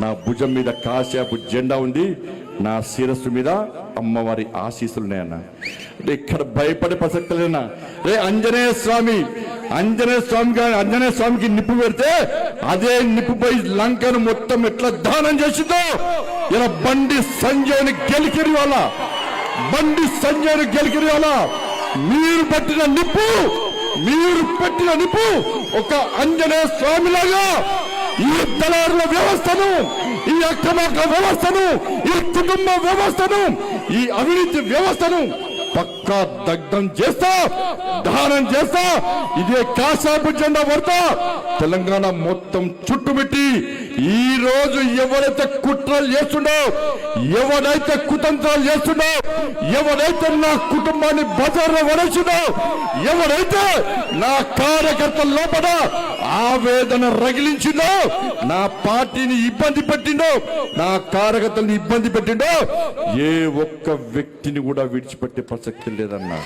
నా భుజం మీద కాశాపు జెండా ఉంది, నా శిరస్సు మీద అమ్మవారి ఆశీస్సులు ఉన్నాయన్న. ఇక్కడ భయపడే ప్రసక్తి లేనా? రే ఆంజనేయ స్వామికి నిప్పు పెడితే అదే నిప్పుపై లంకను మొత్తం ఎట్లా దానం చేసిందో ఇలా బండి సంజయ్ని గెలికిరి వాళ్ళ మీరు పెట్టిన నిప్పు ఒక ఆంజనేయ స్వామిలాగా ఈ దళారుల వ్యవస్థను, ఈ అక్రమార్క వ్యవస్థను, ఈ కుటుంబ వ్యవస్థను, ఈ అవినీతి వ్యవస్థను పక్కా దగ్ధం చేస్తా, దహనం చేస్తా. ఇదే కాశాపు జెండా పడతా తెలంగాణ మొత్తం చుట్టుముట్టి ఈ రోజు ఎవరైతే కుట్రలు చేస్తుండో, ఎవరైతే కుతంత్రాలు చేస్తుండో, ఎవరైతే నా కుటుంబాన్ని బజార్లో వడేసిండో, ఎవరైతే నా కార్యకర్తల లోపల ఆవేదన రగిలించిందో, నా పార్టీని ఇబ్బంది పెట్టిండో, నా కార్యకర్తల్ని ఇబ్బంది పెట్టిండో, ఏ ఒక్క వ్యక్తిని కూడా విడిచిపెట్టే ప్రసక్తి లేదన్నా.